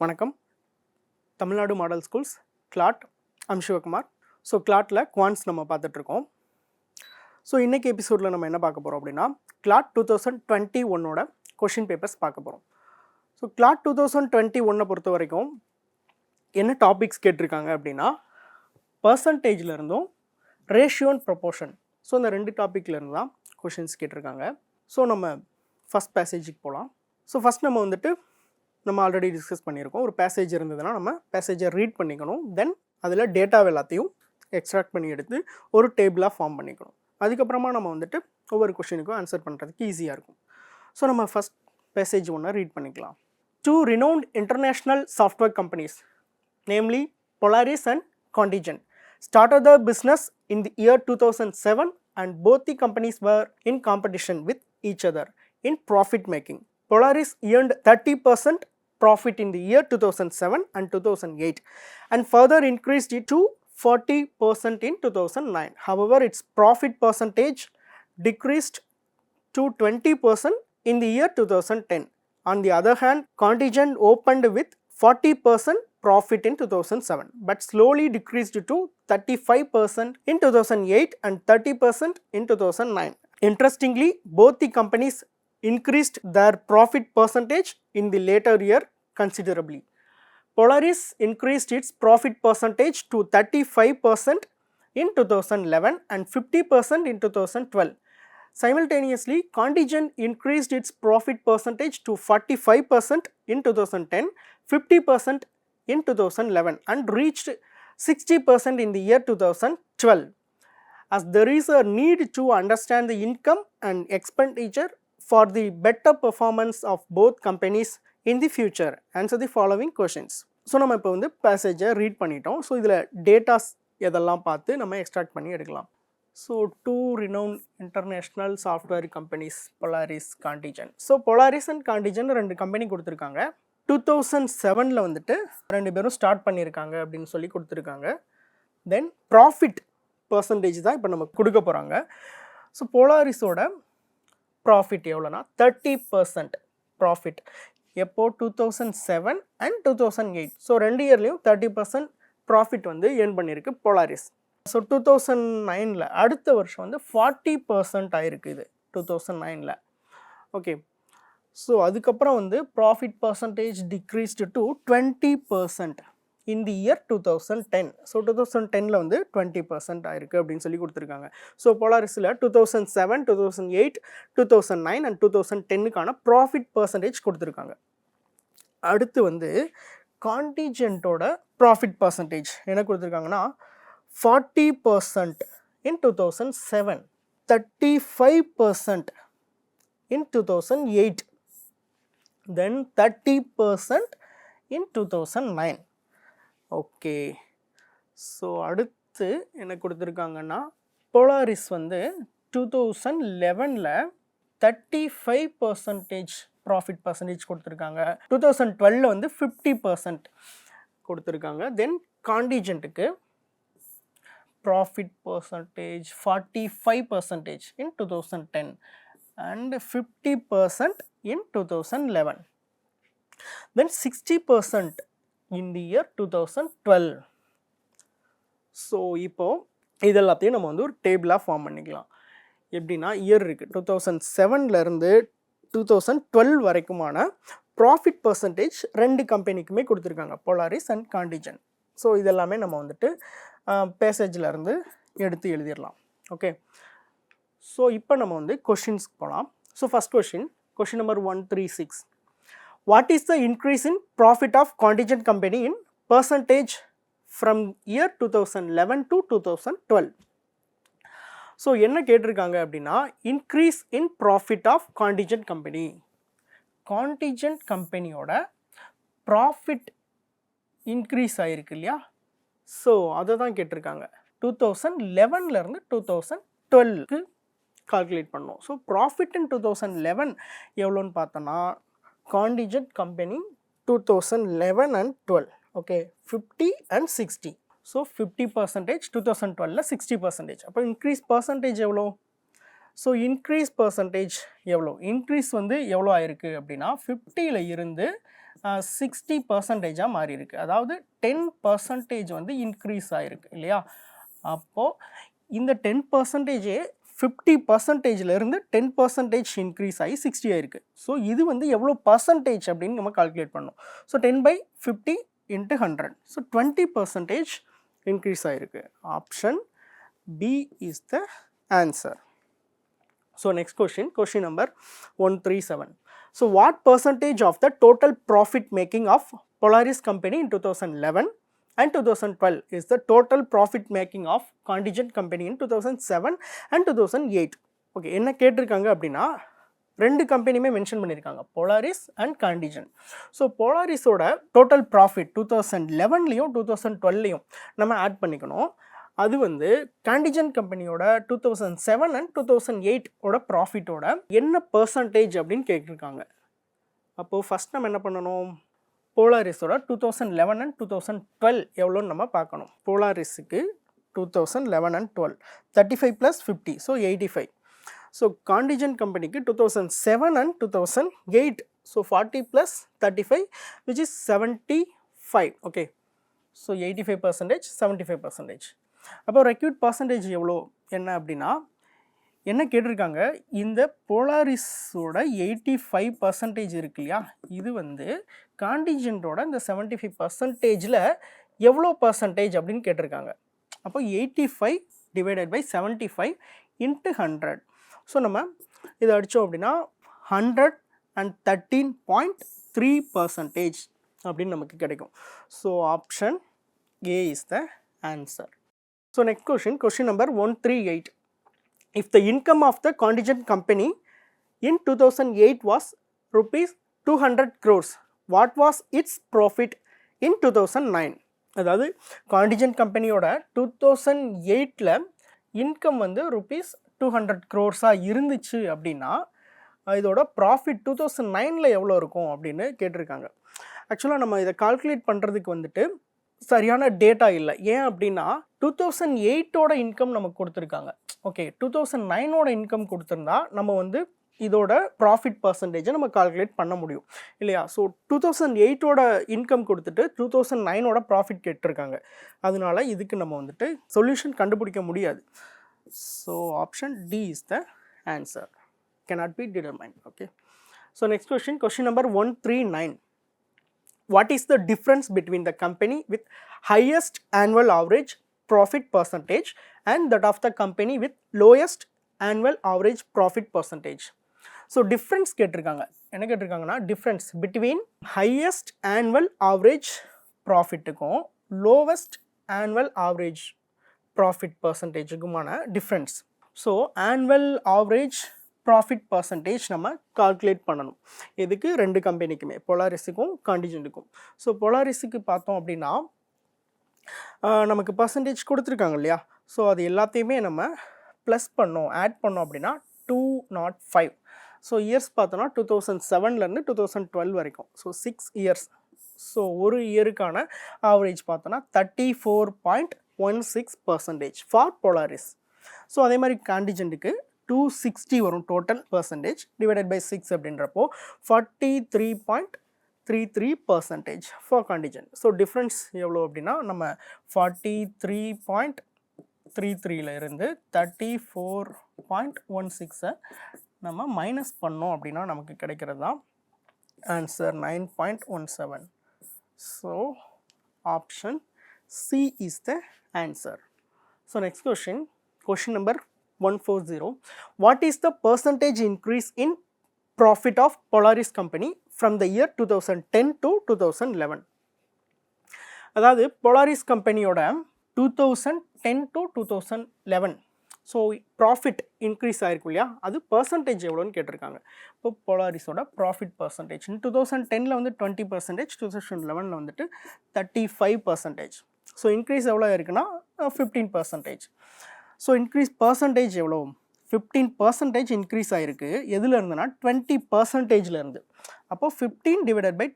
வணக்கம். Tamil Nadu model schools CLAT. I'm Sivakumar. So CLATல quants நம்ம பார்த்துட்ருக்கோம். ஸோ இன்றைக்கி எபிசோடில் நம்ம என்ன பார்க்க போகிறோம் அப்படின்னா CLAT 2021 கொஷின் பேப்பர்ஸ் பார்க்க போகிறோம். ஸோ CLAT 2021 பொறுத்த வரைக்கும் என்ன டாபிக்ஸ் கேட்டிருக்காங்க அப்படின்னா பர்சன்டேஜில் இருந்தும் ரேஷியோ அண்ட் ப்ரொபோர்ஷன். ஸோ இந்த ரெண்டு டாப்பிக்லேருந்து தான் கொஷின்ஸ் கேட்டிருக்காங்க. ஸோ நம்ம ஃபஸ்ட் பேசேஜுக்கு போகலாம். ஸோ ஃபஸ்ட் நம்ம ஆல்ரெடி டிஸ்கஸ் பண்ணியிருக்கோம். ஒரு பேசேஜ் இருந்ததுன்னா நம்ம பேசேஜை ரீட் பண்ணிக்கணும். தென் அதில் டேட்டாவை எல்லாத்தையும் எக்ஸ்ட்ராக்ட் பண்ணி எடுத்து ஒரு டேபிளாக ஃபார்ம் பண்ணிக்கணும். அதுக்கப்புறமா நம்ம ஒவ்வொரு கொஷினுக்கும் ஆன்சர் பண்ணுறதுக்கு ஈஸியாக இருக்கும். ஸோ நம்ம ஃபஸ்ட் பேசேஜ் ஒன்று ரீட் பண்ணிக்கலாம். 2 renowned international software companies, namely Polaris and Contingent, started the business in the year 2007 and both the companies were in competition with each other in profit making. Polaris earned 30% profit in the year 2007 and 2008 and further increased it to 40% in 2009. However, its profit percentage decreased to 20% in the year 2010. On the other hand, Contingent opened with 40% profit in 2007 but slowly decreased to 35% in 2008 and 30% in 2009. Interestingly, both the companies increased their profit percentage in the later year considerably. Polaris increased its profit percentage to 35% in 2011 and 50% in 2012. Simultaneously, Contingent increased its profit percentage to 45% in 2010, 50% in 2011 and reached 60% in the year 2012. As there is a need to understand the income and expenditure for the better performance of both companies in the future, answer the following questions. So நம்ம இப்போ பேசேஜை read பண்ணிட்டோம். So இதில் datas எதெல்லாம் பார்த்து நம்ம extract பண்ணி எடுக்கலாம். So 2 renowned international software companies, Polaris, Contingent. So Polaris and Contingent ரெண்டு கம்பெனி கொடுத்துருக்காங்க. 2007 ரெண்டு பேரும் ஸ்டார்ட் பண்ணியிருக்காங்க அப்படின்னு சொல்லி கொடுத்துருக்காங்க. தென் ப்ராஃபிட் பர்சன்டேஜ் தான் இப்போ நம்ம கொடுக்க போகிறாங்க. ஸோ போலாரிஸோட ப்ராஃபிட் எவ்வளோனா 30% ப்ராஃபிட். எப்போ 2007 அண்ட் 2008. ஸோ ரெண்டு இயர்லேயும் 30% ப்ராஃபிட் ஏர்ன் பண்ணியிருக்கு போலாரிஸ். ஸோ 2009 அடுத்த வருஷம் 40% ஆயிருக்கு இது 2009. ஓகே. ஸோ அதுக்கப்புறம் profit percentage decreased to 20% in the year 2010. So 2010 20% ஆயிருக்கு அப்படின்னு சொல்லி கொடுத்துருக்காங்க. ஸோ போலாரிஸில் 2007, 2008, 2009 அண்ட் 2010க்கான ப்ராஃபிட் பர்சன்டேஜ் கொடுத்துருக்காங்க. அடுத்து கான்டிஜென்ட்டோட ப்ராஃபிட் பர்சன்டேஜ் என்ன கொடுத்துருக்காங்கன்னா 40% in 2007, 35% in 2008, then 30% in 2009. Okay. So அடுத்து என்ன கொடுத்துருக்காங்கன்னா போலாரிஸ் 2011 35% ப்ராஃபிட் பர்சன்டேஜ் கொடுத்துருக்காங்க. 2012 50% கொடுத்துருக்காங்க. தென் கான்டிஜென்ட்டுக்கு profit percentage 45% in 2010 and 50% in 2011. Then 60% in the year 2012. So இப்போது இதெல்லாத்தையும் நம்ம ஒரு டேபிளாக ஃபார்ம் பண்ணிக்கலாம். எப்படின்னா இயர் இருக்குது 2007 2012 வரைக்குமான ப்ராஃபிட் பர்சன்டேஜ் ரெண்டு கம்பெனிக்குமே கொடுத்துருக்காங்க, போலாரிஸ் அண்ட் கான்டிஜென்ட். ஸோ இதெல்லாமே நம்ம பேசேஜில் எடுத்து எழுதிடலாம். ஓகே. ஸோ இப்போ நம்ம கொஷின்ஸ்க்கு போகலாம். So first question number 136. What is the increase in profit of Contingent company in percentage from year 2011 to 2012? So என்ன கேட்டிருக்காங்க அப்படின்னா increase in profit of contingent company. Contingent கம்பெனியோட ப்ராஃபிட் இன்க்ரீஸ் ஆகிருக்கு இல்லையா? ஸோ அதை தான் கேட்டிருக்காங்க. 2011 2012க்கு கால்குலேட் பண்ணோம். ஸோ ப்ராஃபிட் இன் 2011 எவ்வளோன்னு பார்த்தோன்னா contingent company 2011 and 12. Okay, 50 and 60. So 50% 2012 60%. அப்போ இன்க்ரீஸ் பர்சன்டேஜ் எவ்வளோ? ஸோ இன்க்ரீஸ் பர்சன்டேஜ் எவ்வளோ? இன்க்ரீஸ் எவ்வளோ ஆயிருக்கு அப்படின்னா 50ல் இருந்து 60% மாறி இருக்கு. அதாவது 10% வந்து இன்க்ரீஸ் ஆயிருக்கு இல்லையா? அப்போது இந்த 10% 50%ல இருந்து 10% இன்க்ரீஸ் ஆகி 60 ஆயிருக்கு. ஸோ இது வந்து எவ்வளோ பர்சன்டேஜ் அப்படின்னு நம்ம கால்குலேட் பண்ணணும். So 10/50 into 100. ஸோ 20% இன்க்ரீஸ் ஆயிருக்கு. Option B is the answer. So next question number 137. So what percentage of the total profit making of Polaris company in 2011 and 2012 is the total profit making of contingent company in 2007 and 2008? Okay, என்ன கேட்டிருக்காங்க அப்படின்னா ரெண்டு கம்பெனியுமே mention பண்ணியிருக்காங்க, Polaris and Contingent. So போலாரிஸோட total profit 2011லையும் 2012லையும் நம்ம ஆட் பண்ணிக்கணும். அது வந்து காண்டிஜென்ட் கம்பெனியோட 2007 அண்ட் 2008 ஓட ப்ராஃபிட்டோட என்ன பர்சன்டேஜ் அப்படின்னு கேட்டிருக்காங்க. அப்போது ஃபஸ்ட் நம்ம என்ன பண்ணணும், போலாரிஸோட 2011 அண்ட் 2012 எவ்வளோன்னு நம்ம பார்க்கணும். போலாரிஸுக்கு 2011 அண்ட் 12 35 + 50, ஸோ 85. ஸோ காண்டிஜென்ட் கம்பெனிக்கு 2007 and 2008, so 40 + 35 which is 75. Okay, so 85%, 75%. அப்போ ரெக்யூட் பர்சன்டேஜ் எவ்வளோ என்ன அப்படின்னா என்ன கேட்டிருக்காங்க, இந்த போலாரிஸோட 85% இருக்கு இல்லையா, இது வந்து காண்டிஜென்ட்டோட இந்த 75%ல் எவ்வளோ பர்சன்டேஜ் அப்படின்னு கேட்டிருக்காங்க. அப்போ 85 / 75 × 100. ஸோ நம்ம இதை அடித்தோம் அப்படின்னா 113.3% அப்படின்னு நமக்கு கிடைக்கும். So option A is the answer. So next question number 138. If the income of the contingent company in 2008 was rupees 200 crores, what was its profit in 2009? அதாவது காண்டிஜென்ட் கம்பெனியோட 2008ல் இன்கம் வந்து rupees 200 crores-ஆக இருந்துச்சு அப்படின்னா இதோட ப்ராஃபிட் 2009ல் எவ்வளோ இருக்கும் அப்படின்னு கேட்டிருக்காங்க. ஆக்சுவலாக நம்ம இதை கால்குலேட் பண்ணுறதுக்கு வந்துட்டு சரியான டேட்டா இல்லை. ஏன் அப்படின்னா 2008ஓட இன்கம் நமக்கு கொடுத்துருக்காங்க. ஓகே, 2009ஓட இன்கம் கொடுத்துருந்தா நம்ம வந்து இதோட ப்ராஃபிட் பர்சன்டேஜை நம்ம கால்குலேட் பண்ண முடியும் இல்லையா? ஸோ 2008ஓட இன்கம் கொடுத்துட்டு 2009ஓட ப்ராஃபிட் கேட்டிருக்காங்க. அதனால இதுக்கு நம்ம வந்துட்டு சொல்யூஷன் கண்டுபிடிக்க முடியாது. So option D is the answer, cannot be determined. Okay, so next question number 139. What is the difference between the company with highest annual average profit percentage and that of the company with lowest annual average profit percentage? So difference கேட்டிருக்காங்க. என்ன கேட்டிருக்காங்கன்னா difference between highest annual average profitக்கும் lowest annual average profit percentageக்குமான difference. So annual average profit percentage நம்ம calculate பண்ணணும். இதுக்கு ரெண்டு கம்பெனிக்குமே, போலாரிஸுக்கும் காண்டிஜென்ட்டுக்கும். So போலாரிஸுக்கு பார்த்தோம் அப்படின்னா நமக்கு percentage கொடுத்துருக்காங்க இல்லையா, ஸோ அது எல்லாத்தையுமே நம்ம ப்ளஸ் பண்ணோம், ஆட் பண்ணோம் அப்படின்னா 205. ஸோ இயர்ஸ் பார்த்தோன்னா 2007லேருந்து 2012 வரைக்கும், ஸோ 6 இயர்ஸ். ஸோ ஒரு இயருக்கான ஆவரேஜ் பார்த்தோன்னா 34.16% ஃபார் போலாரிஸ். ஸோ அதே மாதிரி காண்டிஜென்ட்டுக்கு 260 வரும் டோட்டல் பர்சன்டேஜ், டிவைடட் பை 6 அப்படின்றப்போ 43.33% ஃபார் காண்டிஜென்ட். ஸோ டிஃப்ரென்ஸ் எவ்வளோ அப்படின்னா நம்ம 43.33ல இருந்து 34.16 நம்ம மைனஸ் பண்ணோம் அப்படின்னா நமக்கு கிடைக்கிறது தான் answer 9.17. So option C is the answer. So next question number 140. What is the percentage increase in profit of Polaris company from the year 2010 to 2011? அதாவது Polaris கம்பெனியோட 2010 to 2011 ஸோ ப்ராஃபிட் இன்க்ரீஸ் ஆகிருக்கும் இல்லையா, அது பர்சன்டேஜ் எவ்வளோன்னு கேட்டிருக்காங்க. இப்போ போலாரிஸோட profit percentage 2010ல் வந்து 20%, 2011ல் வந்துட்டு 35%. ஸோ இன்க்ரீஸ் எவ்வளோ இருக்குன்னா 15%. ஸோ இன்க்ரீஸ் பர்சன்டேஜ் எவ்வளோ, 15% இன்க்ரீஸ் ஆகிருக்கு. எதில் இருந்துன்னா 20%ல் இருந்து. அப்போது 15 /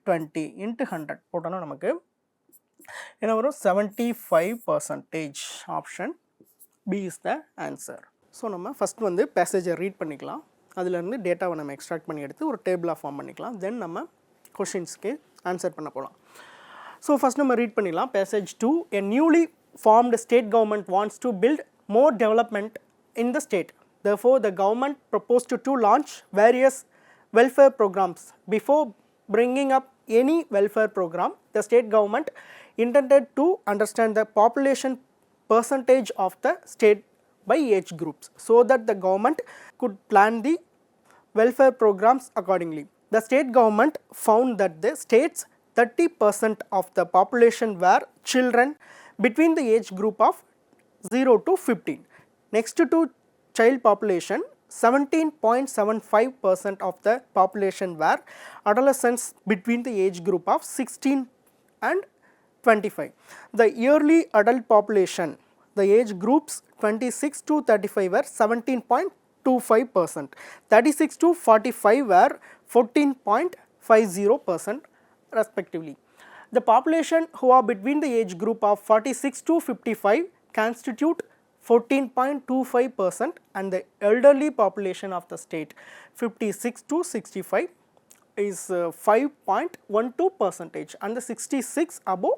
20 × 100 போட்டோன்னா நமக்கு என்ன வரும், 75%. Option B is the answer. So நம்ம ஃபஸ்ட் வந்து பேசேஜை ரீட் பண்ணிக்கலாம், அதுலேருந்து டேட்டாவை நம்ம எக்ஸ்ட்ராக்ட் பண்ணி எடுத்து ஒரு டேபிளாக ஃபார்ம் பண்ணிக்கலாம். தென் நம்ம கொஷின்ஸ்க்கு ஆன்சர் பண்ண போகலாம். ஸோ ஃபஸ்ட் நம்ம ரீட் பண்ணிடலாம். Passage 2. A newly formed state government wants to build more development in the state. Therefore, the government proposed to launch various welfare programs. Before bringing up any welfare program, the state government intended to understand the population percentage of the state by age groups so that the government could plan the welfare programs accordingly. The state government found that the state's 30% of the population were children between the age group of 0 to 15. Next to child population, 17.75% of the population were adolescents between the age group of 16 and 25. The yearly adult population, the age groups 26 to 35 were 17.25%. 36 to 45 were 14.50% respectively. The population who are between the age group of 46 to 55 constitute 14.25% and the elderly population of the state 56 to 65 is 5.12% and the 66 above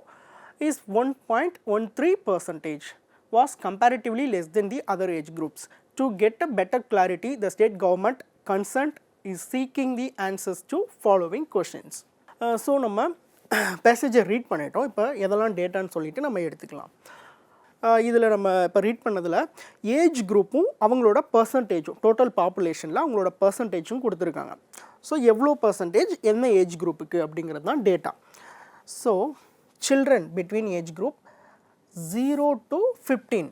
is 1.13% was comparatively less than the other age groups. To get a better clarity, the state government concerned is seeking the answers to following questions. So நம்ம பேசேஜை read பண்ணிட்டோம். இப்போ எதெல்லாம் டேட்டான்னு சொல்லிட்டு நம்ம எடுத்துக்கலாம். இதில் நம்ம இப்போ ரீட் பண்ணதில் ஏஜ் குரூப்பும் அவங்களோட பர்சன்டேஜும் டோட்டல் பாப்புலேஷனில் அவங்களோட பர்சன்டேஜும் கொடுத்துருக்காங்க. ஸோ எவ்வளோ பர்சன்டேஜ் என்ன ஏஜ் குரூப்புக்கு அப்படிங்கிறது தான் data. So children between age group 0 to 15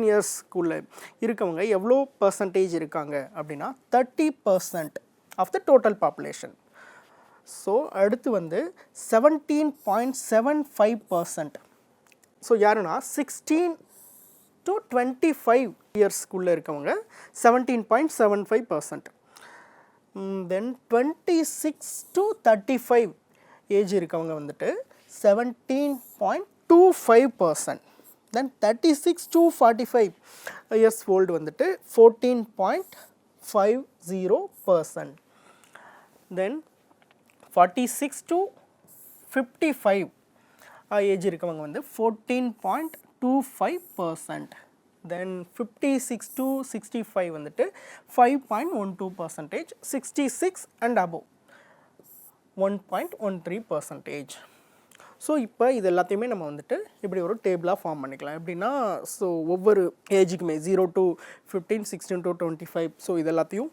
இயர்ஸ்க்குள்ளே இருக்கவங்க எவ்வளோ பர்சன்டேஜ் இருக்காங்க அப்படின்னா 30% of the total population. So அடுத்து வந்து 17.75%. ஸோ யாருன்னா 16 to 25 இயர்ஸ்க்குள்ளே இருக்கவங்க 17.75%. தென் 26 to 35 ஏஜ் இருக்கவங்க வந்துட்டு 17.25%. தென் 36 to 45 இயர்ஸ் ஓல்டு வந்துட்டு 14.50%. தென் 46 to 55 ஏஜ் இருக்கவங்க வந்து 14.25%. தென் 56 to 65 வந்துட்டு 5.12%. 66 and above 1.13%. ஸோ இப்போ இது எல்லாத்தையுமே நம்ம வந்துட்டு இப்படி ஒரு டேபிளாக ஃபார்ம் பண்ணிக்கலாம். எப்படின்னா ஸோ ஒவ்வொரு ஏஜுக்குமே 0 to 15, 16 to 25 ஸோ இது எல்லாத்தையும்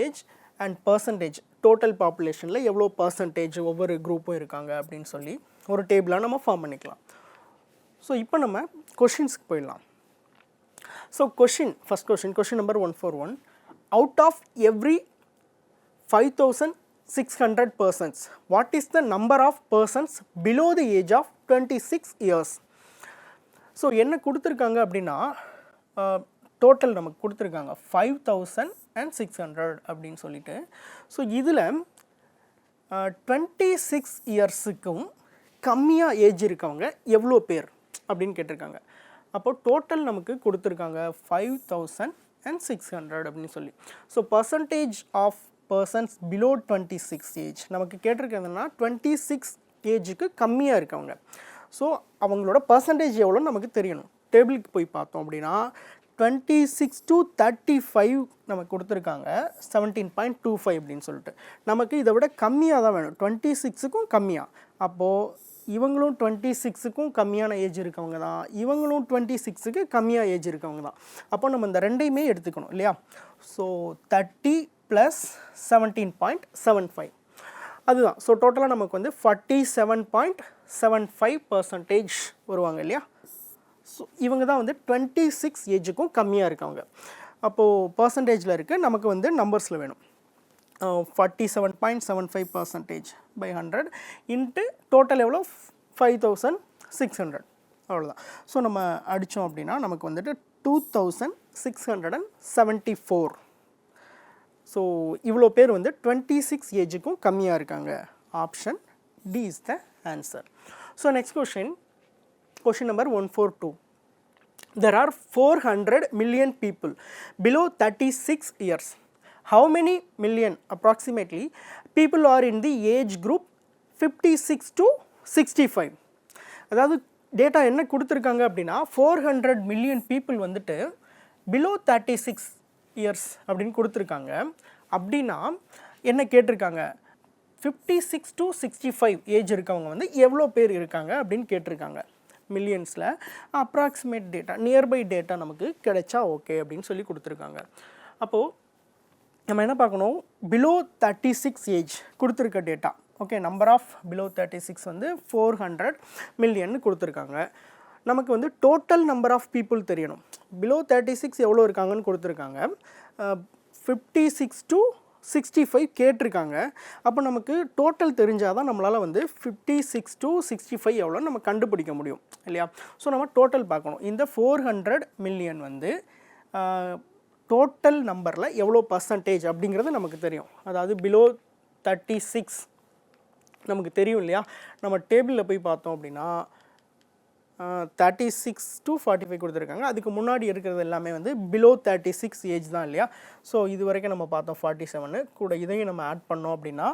ஏஜ் அண்ட் பர்சன்டேஜ் டோட்டல் பாப்புலேஷனில் எவ்வளோ பர்சன்டேஜ் ஒவ்வொரு குரூப்பும் இருக்காங்க அப்படின்னு சொல்லி ஒரு டேபிளாக நம்ம ஃபார்ம் பண்ணிக்கலாம். ஸோ இப்போ நம்ம கொஷின்ஸ்க்கு போயிடலாம். So first question number 141. Out of every 5,600 persons, what is the number of persons below the age of 26 years? So என்ன கொடுத்துருக்காங்க அப்படின்னா டோட்டல் நமக்கு கொடுத்துருக்காங்க 5,600 அப்படின்னு சொல்லிட்டு. ஸோ இதில் 26 இயர்ஸுக்கும் கம்மியாக ஏஜ் இருக்கவங்க எவ்வளோ பேர் அப்படின்னு கேட்டிருக்காங்க. அப்போது டோட்டல் நமக்கு கொடுத்துருக்காங்க 5,600 அப்படின்னு சொல்லி. So percentage of persons below 26 age நமக்கு கேட்டிருக்கிறதுனா 26 ஏஜுக்கு கம்மியாக இருக்கவங்க. ஸோ அவங்களோட பர்சன்டேஜ் எவ்வளோன்னு நமக்கு தெரியணும். டேபிளுக்கு போய் பார்த்தோம் அப்படின்னா 26 to 35 நமக்கு கொடுத்துருக்காங்க 17.25 அப்படின்னு சொல்லிட்டு. நமக்கு இதை விட கம்மியாக தான் வேணும், 26க்கும் கம்மியாக. அப்போது இவங்களும் 26க்கும் கம்மியான ஏஜ் இருக்கவங்க தான், இவங்களும் 26க்கு கம்மியாக ஏஜ் இருக்கவங்க தான். அப்போ நம்ம இந்த ரெண்டையுமே எடுத்துக்கணும் இல்லையா. ஸோ 30 + 17.75 அதுதான். ஸோ டோட்டலாக நமக்கு வந்து 47.75% வருவாங்க இல்லையா. ஸோ இவங்க தான் வந்து 26 ஏஜுக்கும் கம்மியாக இருக்கவங்க. அப்போது பர்சன்டேஜில் இருக்குது, நமக்கு வந்து நம்பர்ஸில் வேணும். 47.75% by 100 இன்ட்டு டோட்டல் எவ்வளோ 5,600 அவ்வளோதான். ஸோ நம்ம அடித்தோம் அப்படின்னா நமக்கு வந்துட்டு 2,674. ஸோ இவ்வளோ பேர் வந்து 26 ஏஜுக்கும் கம்மியாக இருக்காங்க. Option D is the answer. So next question number 142. There are 400 million people below 36 years. How many million approximately people are in the age group 56 to 65. அதாவது டேட்டா என்ன கொடுத்துருக்காங்க அப்படின்னா 400 மில்லியன் பீப்புள் வந்துட்டு பிலோ 36 இயர்ஸ் அப்படின்னு கொடுத்துருக்காங்க. அப்படின்னா என்ன கேட்டிருக்காங்க, 56 to 65 ஏஜ் இருக்கவங்க வந்து எவ்வளோ பேர் இருக்காங்க அப்படின்னு கேட்டிருக்காங்க. மில்லியன்ஸில் அப்ராக்சிமேட் டேட்டா, நியர்பை டேட்டா நமக்கு கிடைச்சா ஓகே அப்படின்னு சொல்லி கொடுத்துருக்காங்க. அப்போது நம்ம என்ன பார்க்கணும், பிலோ 36 ஏஜ் கொடுத்துருக்க data. Okay, number of below 36 வந்து 400 மில்லியன் கொடுத்துருக்காங்க. நமக்கு வந்து டோட்டல் நம்பர் ஆஃப் பீப்புள் தெரியணும். பிலோ 36 எவ்வளோ இருக்காங்கன்னு கொடுத்துருக்காங்க. 56 to 65 கேட்டிருக்காங்க. அப்போ நமக்கு டோட்டல் தெரிஞ்சால் தான் நம்மளால் வந்து 56 to 65 எவ்வளோன்னு நம்ம கண்டுபிடிக்க முடியும் இல்லையா. ஸோ நம்ம டோட்டல் பார்க்கணும். இந்த 400 மில்லியன் வந்து டோட்டல் நம்பரில் எவ்வளோ பர்சன்டேஜ் அப்படிங்கிறது நமக்கு தெரியும். அதாவது பிலோ 36 நமக்கு தெரியும் இல்லையா. நம்ம டேபிளில் போய் பார்த்தோம் அப்படின்னா 36 to 45 கொடுத்துருக்காங்க. அதுக்கு முன்னாடி இருக்கிறது எல்லாமே வந்து பிலோ 36 ஏஜ் தான் இல்லையா. ஸோ இது வரைக்கும் நம்ம பார்த்தோம் 47 கூட இதையும் நம்ம ஆட் பண்ணோம் அப்படின்னா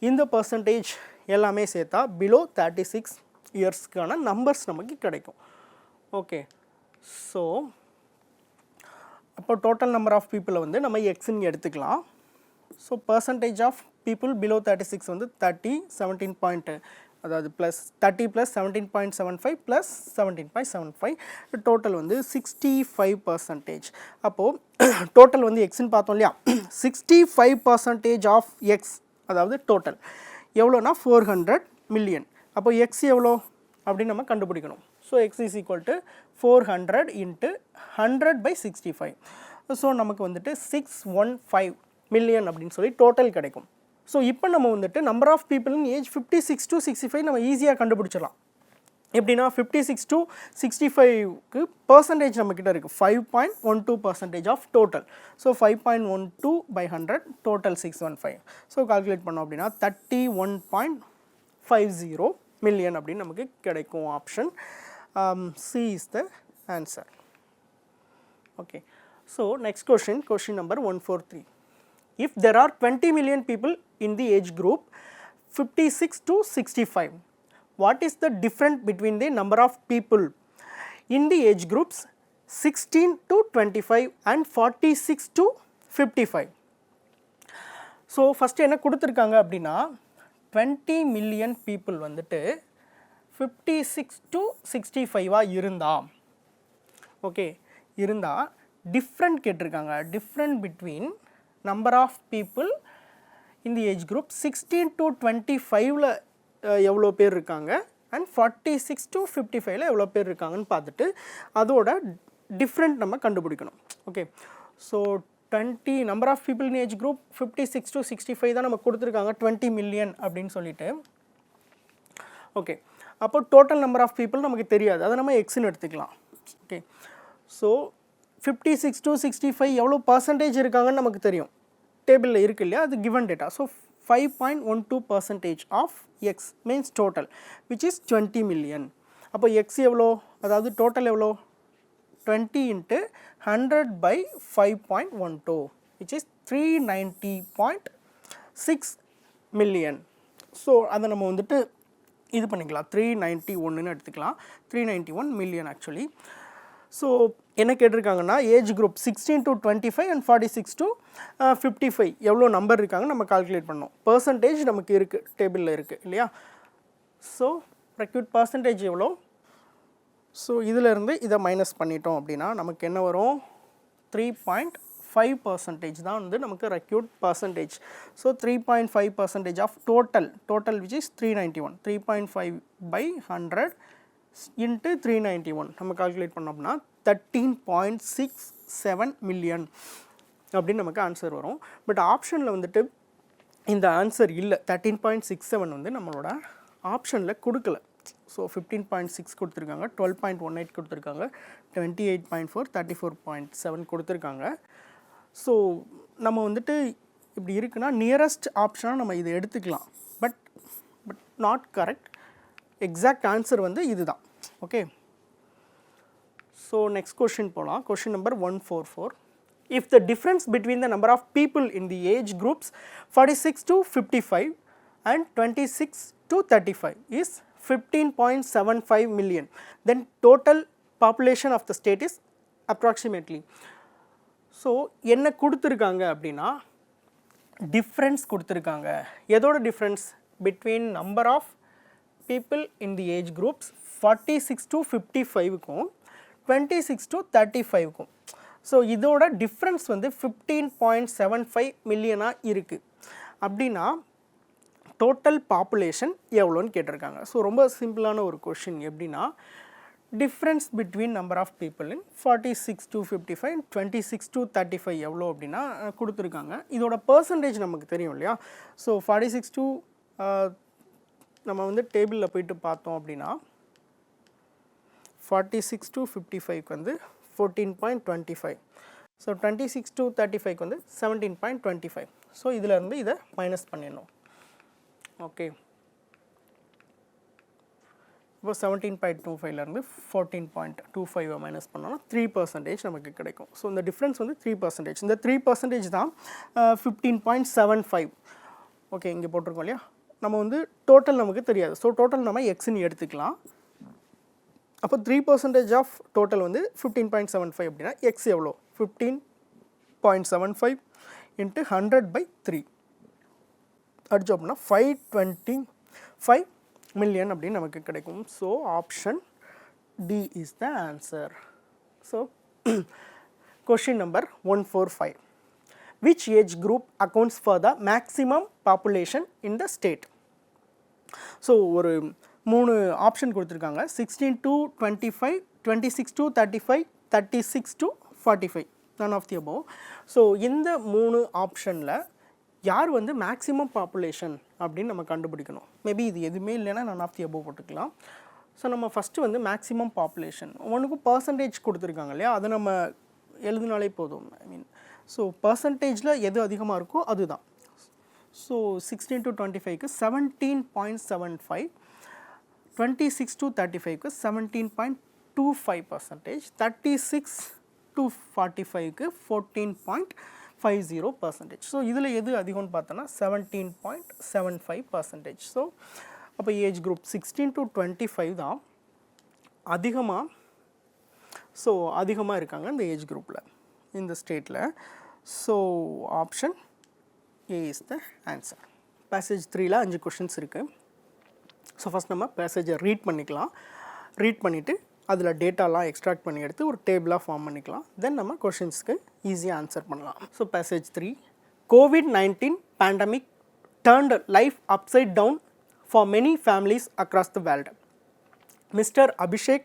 இந்த பர்சன்டேஜ் எல்லாமே சேர்த்தா பிலோ 36 இயர்ஸ்க்கான நம்பர்ஸ் நமக்கு கிடைக்கும். ஓகே, ஸோ அப்போ டோட்டல் நம்பர் ஆஃப் பீப்புளை வந்து நம்ம எக்ஸ்ன்னு எடுத்துக்கலாம். So percentage of people below 36 வந்து 30 17 அதாவது ப்ளஸ் 30 + 17.75 + 17.75 டோட்டல் வந்து 65%. அப்போது டோட்டல் வந்து எக்ஸ்ன்னு பார்த்தோம் இல்லையா. 65% ஆஃப் எக்ஸ் அதாவது டோட்டல் எவ்வளோனா 400 மில்லியன். அப்போ எக்ஸ் எவ்வளோ அப்படின்னு நம்ம கண்டுபிடிக்கணும். So X is equal to 400 × 100/65. So நமக்கு வந்துட்டு 615 மில்லியன் அப்படின்னு சொல்லி டோட்டல் கிடைக்கும். ஸோ இப்போ நம்ம வந்துட்டு number of people in age 56 to 65 நம்ம ஈஸியாக கண்டுபிடிச்சிடலாம். எப்படின்னா 56 to 65க்கு பர்சன்டேஜ் நம்மக்கிட்ட இருக்குது 5.12% of total. So 5.12/100 total 615. So calculate பண்ணோம் அப்படின்னா 31.50 மில்லியன் அப்படின்னு நமக்கு கிடைக்கும். Option C is the answer. Okay, so next question number 143. If there are 20 million people in the age group 56 to 65, what is the difference between the number of people in the age groups 16 to 25 and 46 to 55? So first என்ன கொடுத்துருக்காங்க அப்படின்னா 20 million people வந்துட்டு 56 to 65 இருந்தால் different கேட்டிருக்காங்க. Different between number of people இந்த age group 16 to 25ல் எவ்வளோ பேர் இருக்காங்க அண்ட் 46 to 55ல் எவ்வளோ பேர் இருக்காங்கன்னு பார்த்துட்டு அதோட டிஃப்ரெண்ட் நம்ம கண்டுபிடிக்கணும். Okay, so 20 number of people in age group 56 to 65 தான் நம்ம கொடுத்துருக்காங்க 20 மில்லியன் அப்படின்னு சொல்லிட்டு. ஓகே, அப்போ டோட்டல் நம்பர் ஆஃப் பீப்புள் நமக்கு தெரியாது, அதை நம்ம எக்ஸ்ன்னு எடுத்துக்கலாம். ஓகே, ஸோ 56 to 65 எவ்வளோ பர்சன்டேஜ் இருக்காங்கன்னு நமக்கு தெரியும், டேபிளில் இருக்கு இல்லையா, அது given data. So 5.12% of X means total which is 20 million. அப்போ எக்ஸ் எவ்வளோ, அதாவது டோட்டல் எவ்வளோ 20 × 100/5.12 which is 390.6 மில்லியன். ஸோ அதை நம்ம வந்துட்டு இது பண்ணிக்கலாம், 391ன்னு எடுத்துக்கலாம். 391 மில்லியன் ஆக்சுவலி. ஸோ என்ன கேட்டிருக்காங்கன்னா age group 16 to 25 and 46 to 55 எவ்வளோ நம்பர் இருக்காங்க நம்ம கால்குலேட் பண்ணோம். பர்சன்டேஜ் நமக்கு இருக்குது, டேபிளில் இருக்குது இல்லையா. ஸோ ரெக்யூட் பர்சன்டேஜ் எவ்வளோ, ஸோ இதிலேருந்து இதை மைனஸ் பண்ணிட்டோம் அப்படின்னா நமக்கு என்ன வரும், 3.5% தான் வந்து நமக்கு required percentage. So 3.5% of total which is 391. 3.5/100 × 391 நம்ம கால்குலேட் பண்ணோம்னா 13.67 மில்லியன் அப்படின்னு நமக்கு ஆன்சர் வரும். பட் ஆப்ஷனில் வந்துட்டு இந்த ஆன்சர் இல்லை, 13.67 வந்து நம்மளோட ஆப்ஷனில் கொடுக்கல. ஸோ 15.6 கொடுத்துருக்காங்க, 12.18 கொடுத்துருக்காங்க, 28.4, 34.7 கொடுத்துருக்காங்க. ஸோ நம்ம வந்துட்டு இப்படி இருக்குன்னா நியரஸ்ட் ஆப்ஷனாக நம்ம இதை எடுத்துக்கலாம். But not correct. Exact answer வந்து இதுதான். ஓகே, ஸோ நெக்ஸ்ட் கொஷின் போகலாம். Question number 144. If the difference between the number of people in the age groups 46 to 55 and 26 to 35 is 15.75 million. Then total population of the state is approximately. So என்ன கொடுத்துருக்காங்க அப்படின்னா difference கொடுத்துருக்காங்க. எதோட difference? Between number of people in the age groups 46 to 55க்கும் 26 to 35க்கும். So இதோட difference வந்து 15.75 மில்லியனாக இருக்குது. அப்படின்னா டோட்டல் பாப்புலேஷன் எவ்வளோன்னு கேட்டிருக்காங்க. ஸோ ரொம்ப சிம்பிளான ஒரு கொஷின். எப்படின்னா difference between number of people in 46 to 55 26 to 35 எவ்வளோ அப்படின்னா கொடுத்துருக்காங்க. இதோட பர்சன்டேஜ் நமக்கு தெரியும் இல்லையா? ஸோ 46 to நம்ம வந்து டேபிளில் போயிட்டு பார்த்தோம் அப்படின்னா 46 to 55க்கு வந்து 14.25. ஸோ 26 to 35க்கு வந்து 17.25. ஸோ இதிலேருந்து இதை மைனஸ் பண்ணிடணும். ஓகே, இப்போ 17.25லேருந்து 14.25 மைனஸ் பண்ணோம்னா 3% நமக்கு கிடைக்கும். ஸோ இந்த டிஃப்ரென்ஸ் வந்து 3%. இந்த 3% தான் 15.75. ஓகே, இங்கே போட்டிருக்கோம் இல்லையா? நம்ம வந்து டோட்டல் நமக்கு தெரியாது. ஸோ டோட்டல் நம்ம எக்ஸ்ன்னு எடுத்துக்கலாம். அப்போ 3% ஆஃப் டோட்டல் வந்து 15.75 அப்படின்னா எக்ஸ் எவ்வளோ? 15.75 இன்ட்டு 100/3 அடிச்சோம் அப்படின்னா 525 மில்லியன் அப்படின்னு நமக்கு கிடைக்கும். So option D is the answer. So question number 145. Which age group accounts for the maximum population in the state? So ஒரு 3 ஆப்ஷன் கொடுத்துருக்காங்க. 16 to 25, 26 to 35, 36 to 45, none of the above. So இந்த 3 ஆப்ஷனில் யார் வந்து maximum population அப்படின்னு நம்ம கண்டுபிடிக்கணும். Maybe இது எதுவுமே இல்லைன்னா none of the above போட்டுக்கலாம். ஸோ நம்ம ஃபஸ்ட்டு வந்து மேக்ஸிமம் பாப்புலேஷன் ஒன்றுக்கும் பர்சன்டேஜ் கொடுத்துருக்காங்க இல்லையா? அதை நம்ம எழுதினாலே போதும். ஐ மீன் ஸோ பர்சன்டேஜில் எது அதிகமாக இருக்கோ அதுதான். So 16 to 25க்கு 17.75, 26 to 35க்கு 17.25%, 36 to 45க்கு 14.50%. So இதில் எது அதிகம்னு பார்த்தோன்னா 17.75%. ஸோ அப்போ ஏஜ் குரூப் 16 to 25 தான் அதிகமாக. ஸோ அதிகமாக இருக்காங்க இந்த ஏஜ் குரூப்பில் இந்த ஸ்டேட்டில். So option A is the answer. Passage 3ல் 5 கொஷின்ஸ் இருக்குது. ஸோ ஃபஸ்ட் நம்ம பேசேஜை ரீட் பண்ணிக்கலாம். ரீட் பண்ணிவிட்டு அதில் டேட்டாலாம் எக்ஸ்ட்ராக்ட் பண்ணி எடுத்து ஒரு டேபிளாக ஃபார்ம் பண்ணிக்கலாம். தென் நம்ம கொஷின்ஸ்க்கு ஈஸியாக ஆன்சர் பண்ணலாம். So passage 3. COVID-19 pandemic turned life upside down for many families across the world. Mr. Abhishek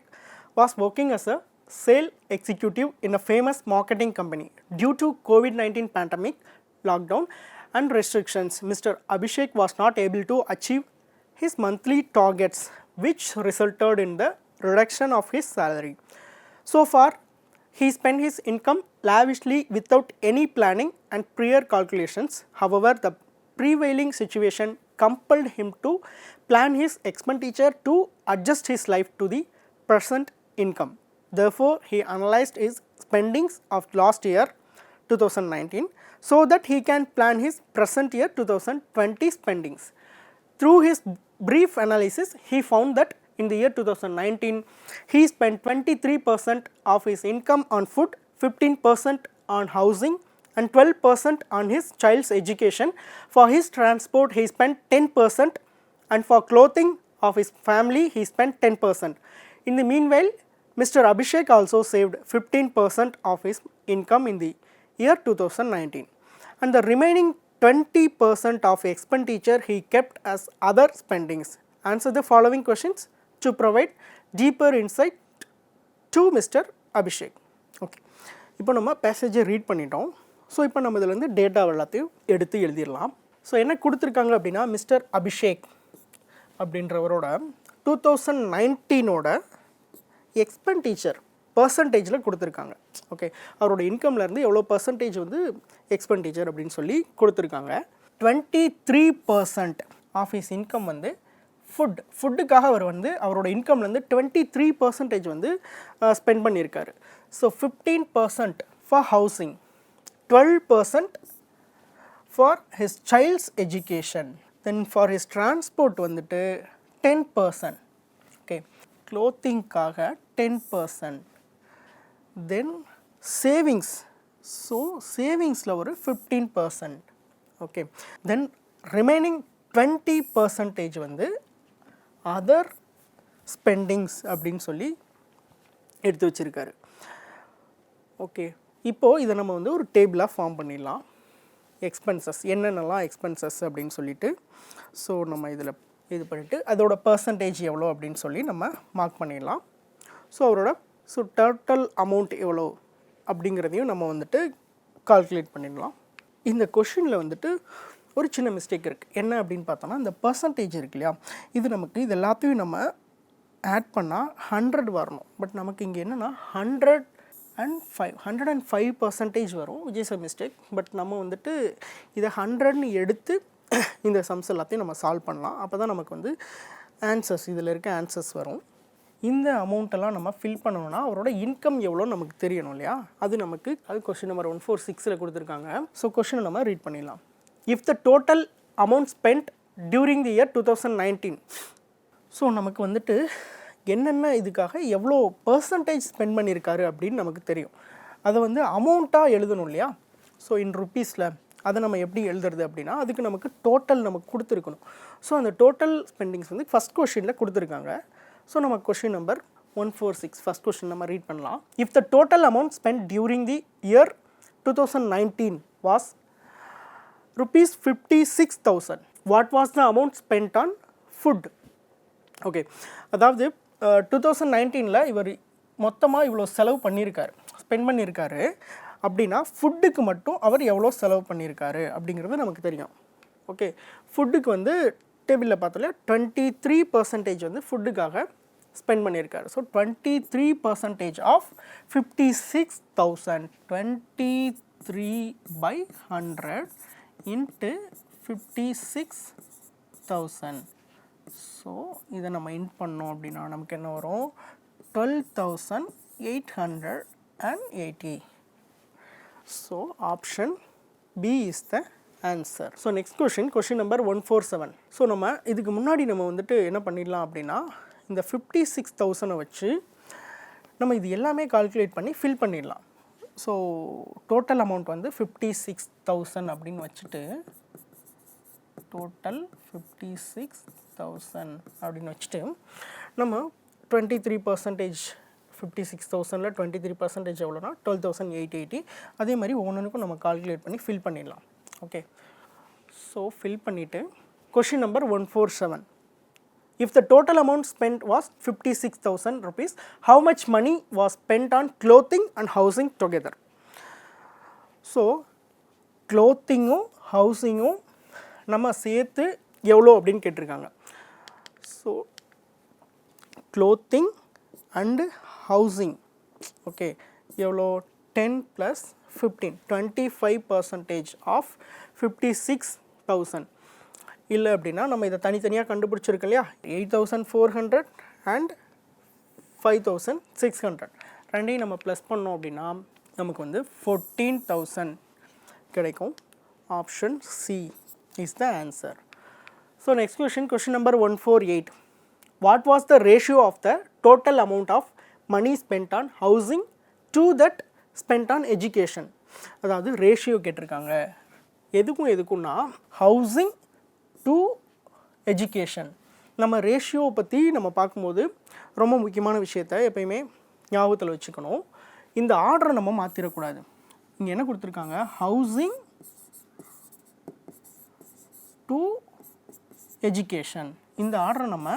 was working as a sales executive in a famous marketing company. Due to COVID-19 pandemic, lockdown and restrictions, Mr. Abhishek was not able to achieve his monthly targets, which resulted in the reduction of his salary. So far, he spent his income lavishly without any planning and prior calculations. However, the prevailing situation compelled him to plan his expenditure to adjust his life to the present income. Therefore, he analyzed his spendings of last year 2019 so that he can plan his present year 2020 spendings. Through his brief analysis, he found that in the year 2019, he spent 23% of his income on food, 15% on housing and 12% on his child's education. For his transport, he spent 10% and for clothing of his family, he spent 10%. In the meanwhile, Mr. Abhishek also saved 15% of his income in the year 2019 and the remaining 20% of expenditure he kept as other spendings. Answer the following questions to provide deeper insight to Mr. Abhishek. Okay, இப்போ நம்ம பேசேஜை read பண்ணிட்டோம். So இப்போ நம்ம இதில் வந்து data எல்லாத்தையும் எடுத்து எழுதிடலாம். ஸோ என்ன கொடுத்துருக்காங்க அப்படின்னா மிஸ்டர் அபிஷேக் அப்படின்றவரோட 2019ஓட எக்ஸ்பெண்டிச்சர் பர்சன்டேஜில் கொடுத்துருக்காங்க. ஓகே, அவரோட இன்கம்லேருந்து எவ்வளோ பர்சன்டேஜ் வந்து எக்ஸ்பெண்டிச்சர் அப்படின்னு சொல்லி கொடுத்துருக்காங்க. 23% ஆஃப் ஹிஸ் இன்கம் வந்து ஃபுட்டுக்காக அவர் வந்து அவரோட இன்கம்லேருந்து 23% வந்து ஸ்பெண்ட் பண்ணியிருக்காரு. So 15% for housing, 12% for his child's education, then for his transport வந்துட்டு 10%. ஓகே, க்ளோத்திங்காக 10%. தென் சேவிங்ஸ், ஸோ சேவிங்ஸில் ஒரு 15%. ஓகே, தென் ரிமைனிங் 20% வந்து அதர் ஸ்பெண்டிங்ஸ் அப்படின்னு சொல்லி எடுத்து வச்சுருக்காரு. ஓகே, இப்போது இதை நம்ம வந்து ஒரு டேபிளாக ஃபார்ம் பண்ணிடலாம். எக்ஸ்பென்சஸ் என்னென்னலாம் எக்ஸ்பென்சஸ் அப்படின்னு சொல்லிட்டு, ஸோ நம்ம இதில் இது பண்ணிவிட்டு அதோட பர்சன்டேஜ் எவ்வளோ அப்படின்னு சொல்லி நம்ம மார்க் பண்ணிடலாம். ஸோ அவரோட டோட்டல் அமௌண்ட் எவ்வளோ அப்படிங்கிறதையும் நம்ம வந்துட்டு கால்குலேட் பண்ணிடலாம். இந்த கொஷினில் வந்துட்டு ஒரு சின்ன மிஸ்டேக் இருக்குது. என்ன அப்படின்னு பார்த்தோன்னா, இந்த பர்சன்டேஜ் இருக்கு இல்லையா, இது நமக்கு இது எல்லாத்தையும் நம்ம ஆட் பண்ணால் 100 வரணும். பட் நமக்கு இங்கே என்னென்னா 105% வரும், which is a mistake. But நம்ம வந்துட்டு இதை 100ன்னு எடுத்து இந்த சம்ஸ் எல்லாத்தையும் நம்ம சால்வ் பண்ணலாம். அப்போ தான் நமக்கு வந்து ஆன்சர்ஸ், இதில் இருக்க ஆன்சர்ஸ் வரும். இந்த அமௌண்ட்டெல்லாம் நம்ம ஃபில் பண்ணணும்னா அவரோட இன்கம் எவ்வளோ நமக்கு தெரியணும் இல்லையா, அது நமக்கு அது கொஷின் நம்பர் 146 கொடுத்துருக்காங்க. ஸோ கொஷினை நம்ம ரீட் பண்ணிடலாம். If the total amount spend during the year 2019. So நமக்கு வந்துட்டு என்னென்ன இதுக்காக எவ்வளோ பர்சன்டேஜ் ஸ்பெண்ட் பண்ணியிருக்காரு அப்படின்னு நமக்கு தெரியும். அதை வந்து அமௌண்ட்டாக எழுதணும் இல்லையா. ஸோ இன் ருப்பீஸில் அதை நம்ம எப்படி எழுதுறது அப்படின்னா, அதுக்கு நமக்கு டோட்டல் நமக்கு கொடுத்துருக்கணும். ஸோ அந்த டோட்டல் ஸ்பெண்டிங்ஸ் வந்து ஃபஸ்ட் கொஷினில் கொடுத்துருக்காங்க. ஸோ நம்ம கொஷின் நம்பர் 146 ஃபஸ்ட் கொஷின் நம்ம ரீட் பண்ணலாம். If the total amount spend during the year 2019 was rupees 56,000. What was the amount spent on food? Okay, அதாவது 2019ல் இவர் மொத்தமாக இவ்வளோ செலவு பண்ணியிருக்காரு, ஸ்பெண்ட் பண்ணியிருக்காரு. அப்படின்னா ஃபுட்டுக்கு மட்டும் அவர் எவ்வளோ செலவு பண்ணியிருக்காரு அப்படிங்கிறது நமக்கு தெரியும். ஓகே, ஃபுட்டுக்கு வந்து டேபிளில் பார்த்தோம்ல 23% வந்து ஃபுட்டுக்காக ஸ்பெண்ட் பண்ணியிருக்காரு. So 23% of 56,000, 23/100 into 56,000. ஸோ இதை நம்ம இன்ட் பண்ணோம் அப்படின்னா நமக்கு என்ன வரும், 12,880. So option B is the answer. So next question number 147. So நம்ம இதுக்கு முன்னாடி நம்ம வந்துட்டு என்ன பண்ணிடலாம் அப்படின்னா, இந்த 56,000 வச்சு நம்ம இது எல்லாமே கால்குலேட் பண்ணி ஃபில் பண்ணிடலாம். ஸோ டோட்டல் அமௌண்ட் வந்து 56,000 அப்படின்னு வச்சுட்டு, டோட்டல் 56,000 அப்படின்னு வச்சுட்டு நம்ம 23%, 56,000ல் 23% எவ்வளோனா 12,880. அதே மாதிரி ஒவ்வொன்றுக்கும் நம்ம கால்குலேட் பண்ணி ஃபில் பண்ணிடலாம். ஓகே, ஸோ ஃபில் பண்ணிவிட்டு question number 147. If the total amount spent was 56,000 rupees, how much money was spent on clothing and housing together? So clothingum housingum நம்ம சேர்த்து எவ்வளோ அப்படின்னு கேட்டிருக்காங்க. So clothing and housing, okay, எவ்வளோ 10 + 15, 25% of 56,000. இல்லை அப்படின்னா நம்ம இதை தனித்தனியாக கண்டுபிடிச்சிருக்கோம் இல்லையா, 8,400 அண்ட் 5,600 ரெண்டையும் நம்ம ப்ளஸ் பண்ணோம் அப்படின்னா நமக்கு வந்து 14,000 கிடைக்கும். Option C is the answer. So next question number 148. What was the ratio of the total amount of money spend on housing to that spend on education? அதாவது ரேஷியோ கேட்டிருக்காங்க. எதுக்குன்னா ஹவுசிங் டு எஜுகேஷன். நம்ம ரேஷியோவை பற்றி நம்ம பார்க்கும்போது ரொம்ப முக்கியமான விஷயத்தை எப்பயுமே ஞாபகத்தில் வச்சுக்கணும். இந்த ஆர்டரை நம்ம மாற்றிடக்கூடாது. இங்கே என்ன கொடுத்துருக்காங்க, ஹவுசிங் டு எஜுகேஷன். இந்த ஆர்டரை நம்ம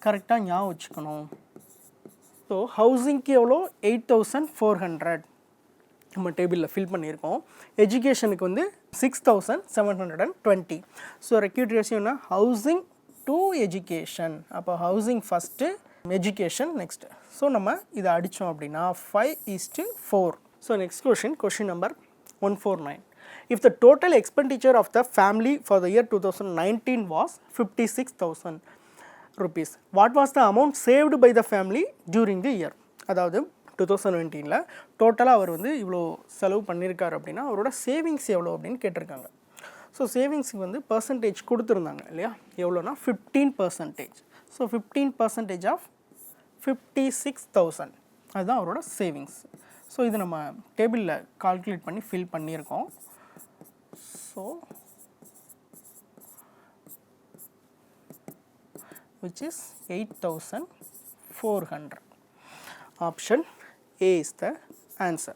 கரெக்டாக ஞாபகம் வச்சுக்கணும். ஸோ ஹவுசிங்க்கு எவ்வளோ, 8,400 நம்ம டேபிளில் ஃபில் பண்ணியிருக்கோம். எஜுகேஷனுக்கு வந்து 6,720. ஸோ ரெக்யூட் ரேஷியோனா ஹவுசிங் டு எஜுகேஷன். அப்போ housing first, education next. So நம்ம இதை அடித்தோம் அப்படின்னா 5:4. So next question number 149. If the total expenditure of the family for the year 2019 was 56,000 rupees, what was the amount saved by the family during the year? அதாவது 2019ல் டோட்டலாக அவர் வந்து இவ்வளோ செலவு பண்ணியிருக்காரு அப்படின்னா அவரோட சேவிங்ஸ் எவ்வளோ அப்படின்னு கேட்டிருக்காங்க. ஸோ சேவிங்ஸுக்கு வந்து பர்சன்டேஜ் கொடுத்துருந்தாங்க இல்லையா, எவ்வளோனா 15%. ஸோ 15% ஆஃப் 56,000 அதுதான் அவரோட சேவிங்ஸ். ஸோ இது நம்ம டேபிளில் கால்குலேட் பண்ணி ஃபில் பண்ணியிருக்கோம். So which is 8,400. Option A is the answer.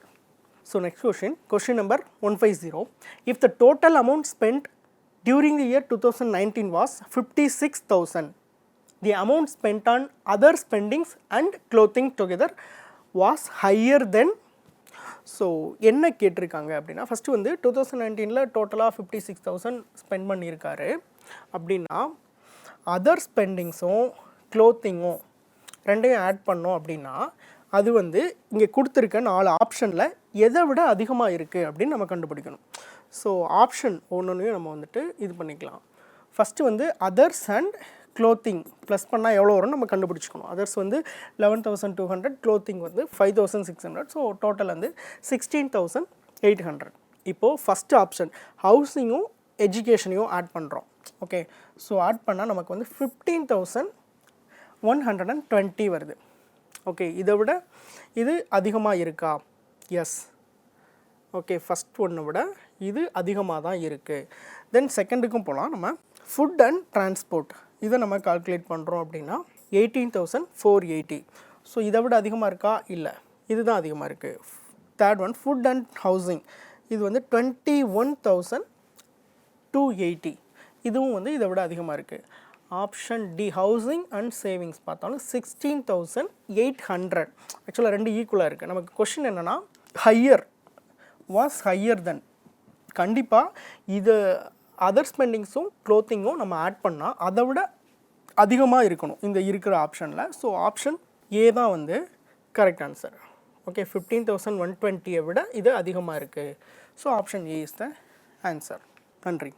So next question number 150. If the total amount spent during the year 2019 was 56,000, the amount spent on other spendings and clothing together was higher than. So என்ன கேட்டிருக்காங்க அப்படின்னா, first வந்து 2019 டோட்டலாக 56,000 spend பண்ணியிருக்காரு அப்படின்னா, other ஸ்பெண்டிங்ஸும் க்ளோத்திங்கும் ரெண்டையும் add பண்ணோம் அப்படின்னா அது வந்து இங்கே கொடுத்துருக்க 4 ஆப்ஷனில் எதை விட அதிகமாக இருக்குது அப்படின்னு நம்ம கண்டுபிடிக்கணும். ஸோ ஆப்ஷன் ஒன்றுனையும் நம்ம வந்துட்டு இது பண்ணிக்கலாம். ஃபஸ்ட்டு வந்து அதர்ஸ் அண்ட் க்ளோத்திங் ப்ளஸ் பண்ணால் எவ்வளோ வரும்னு நம்ம கண்டுபிடிச்சிக்கணும். அதர்ஸ் வந்து 11,200, க்ளோத்திங் வந்து 5,600. ஸோ டோட்டல் வந்து 16,800. இப்போது ஃபஸ்ட்டு ஆப்ஷன் ஹவுசிங்கும் எஜுகேஷனையும் ஆட் பண்ணுறோம். ஓகே, ஸோ ஆட் பண்ணால் நமக்கு வந்து 15,120 வருது. ஓகே, இதை விட இது அதிகமாக இருக்கா? எஸ். ஓகே, ஃபஸ்ட் ஒன்றை விட இது அதிகமாக தான் இருக்குது. தென் செகண்டுக்கும் போகலாம். நம்ம ஃபுட் அண்ட் டிரான்ஸ்போர்ட் இதை நம்ம கால்குலேட் பண்ணுறோம் அப்படின்னா 18,480. ஸோ இதை விட அதிகமாக இருக்கா? இல்லை, இதுதான் அதிகமாக இருக்குது. Third one food and housing, இது வந்து 21,280. இதுவும் வந்து இதை விட அதிகமாக இருக்குது. Option D housing and savings பார்த்தாலும் 16,800. ஆக்சுவலாக ரெண்டு ஈக்குவலாக இருக்குது. நமக்கு கொஷின் என்னென்னா ஹையர் வாஸ் ஹையர் தென். கண்டிப்பாக இது அதர் ஸ்பெண்டிங்ஸும் க்ளோத்திங்கும் நம்ம ஆட் பண்ணால் அதை விட அதிகமாக இருக்கணும் இந்த இருக்கிற ஆப்ஷனில். ஸோ ஆப்ஷன் ஏ தான் வந்து கரெக்ட் ஆன்சர். ஓகே, 15,120 விட இது அதிகமாக இருக்குது. So option A is the answer. நன்றி.